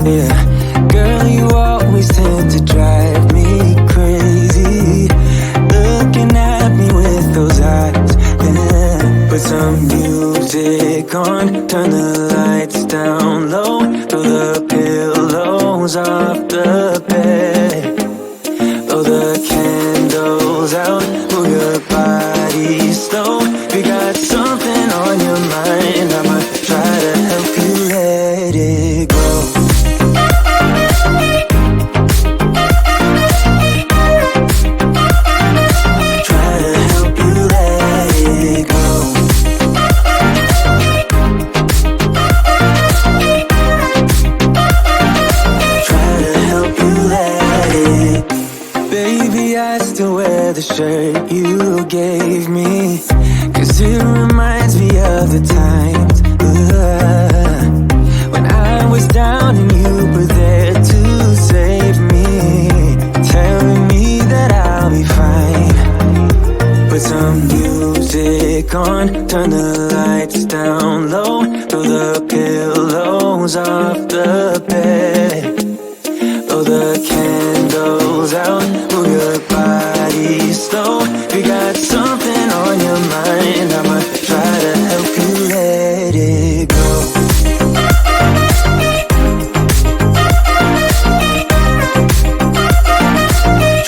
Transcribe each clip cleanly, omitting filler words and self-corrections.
Yeah, girl, you always tend to drive me crazy, looking at me with those eyes. Yeah, put some music on, turn the lights down low, throw the pillows off the bed, blow the candles out, move your body slow. You got something on your mind, I'ma try to help you let it go. Try to help you let it go. Try to help you let it. Baby, I still wear the shirt you gave me, 'cause it reminds me of the times when I was down and you were there to save me, telling me that I'll be fine. Put some music on, turn the lights down low, throw the pillows off the bed, blow the candles out, move your body slow. You got something on your mind, I'ma try to help you let it go.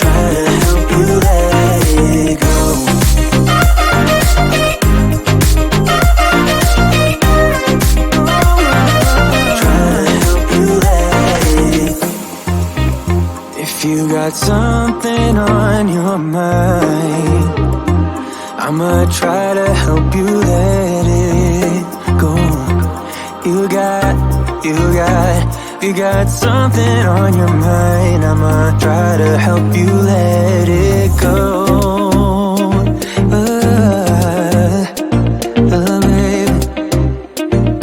Try to help you let it go. Try to help you let it. If you got something on your mind, I'ma try to help you let it go. You got something on your mind, I'ma try to help you let it go. Baby,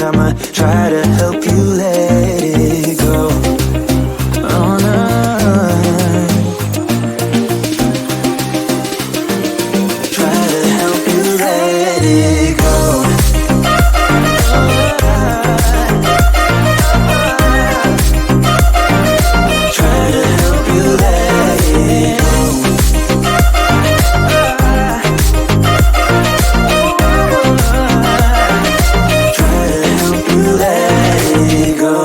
I'ma try to help you let it go. Oh no. Try to help you let it go. Try to help you let it go. Try to help you let it go.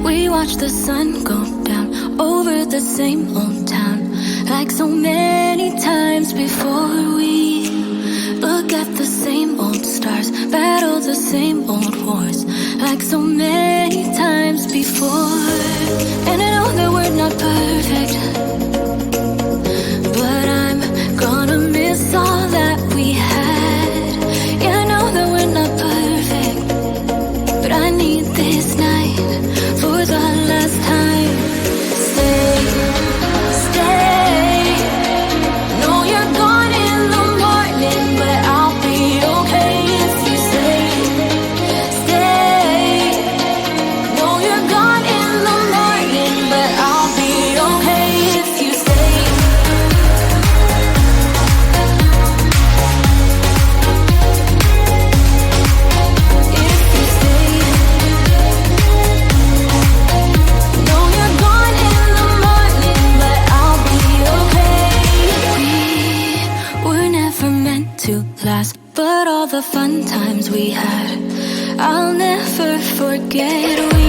We watch the sun go down over the same old town, like so many times before. We look at the same old stars, battle the same old wars, like so many times before. And I know that we're not perfect, but I'm gonna miss all that we had. Yeah, I know that we're not perfect, but I need this night for the last time. Stay, stay. Know you're gone in the morning, but I'll be okay if you stay. Stay. Know you're gone in the morning, but I'll be okay if you stay. If you stay. Know you're gone in the morning, but I'll be okay. We were never meant to last, but all the fun times we had, I'll never forget. We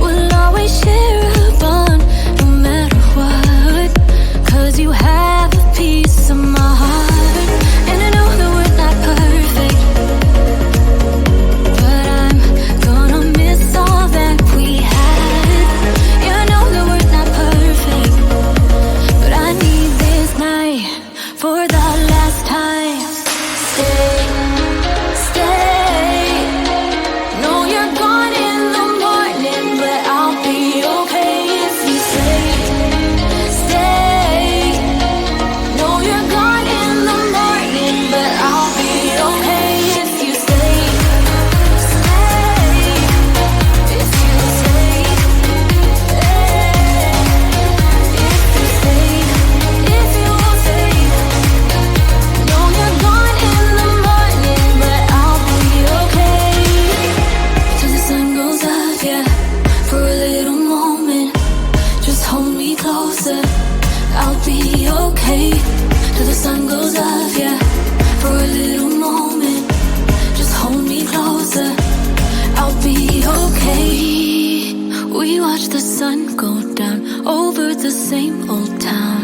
will always share a bond, no matter what, 'cause you have a piece of my heart. And I know that we're not perfect, but I'm gonna miss all that we had. Yeah, I know that we're not perfect, but I need this night for the last time. Stay, stay. Know you're gone in the just the same old town.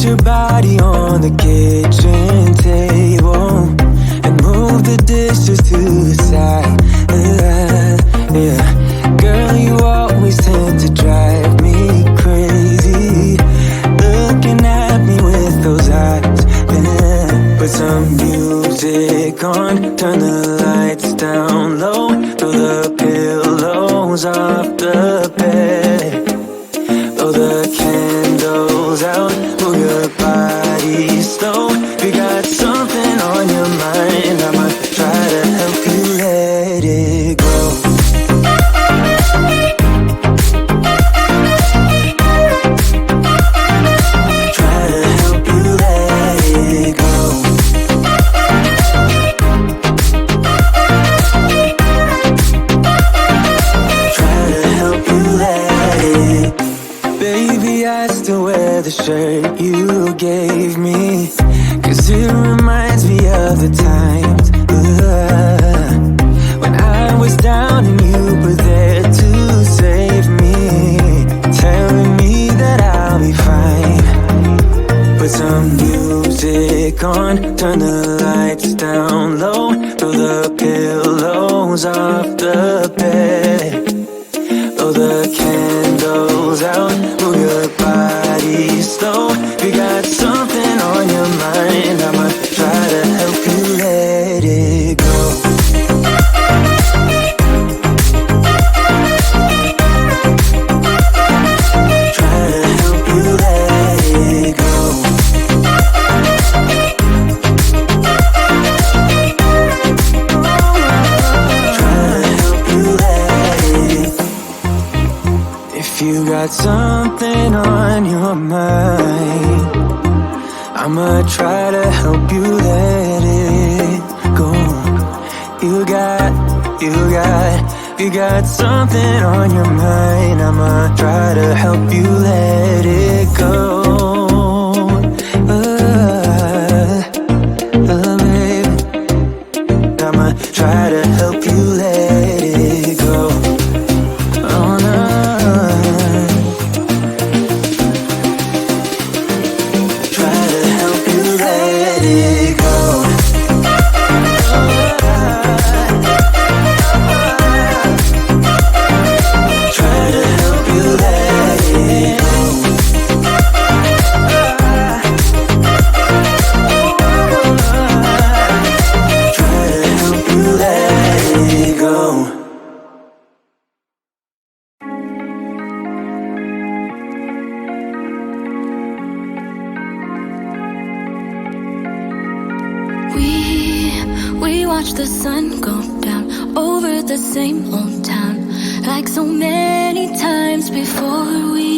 your body on the kitchen table and move the dishes to the side. Yeah. Girl, you always tend to drive me crazy, looking at me with those eyes. Yeah. Put some music on, turn the lights down low, throw the pillows off the bed, blow the candles out, move your body slow. You got something on your mind, I might try to help you let it go. Try to help you let it go. 'cause it reminds me of the times when I was down and you were there to save me, telling me that I'll be fine. Put some music on, turn the lights down low, throw the pillows off the bed, blow the candles out, move your body slow. You got something on your mind, I'ma try to help you let it go. Try to help you let it go. You got something on your mind, I'ma try to help you let it go. You got something on your mind, I'ma try to help you let it go. Baby, I'ma try to help you let it go. Oh no. We watch the sun go down over the same old town, like so many times before. We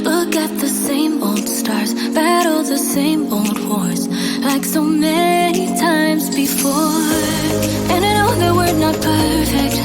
look at the same old stars, battle the same old wars, like so many times before. And I know that we're not perfect,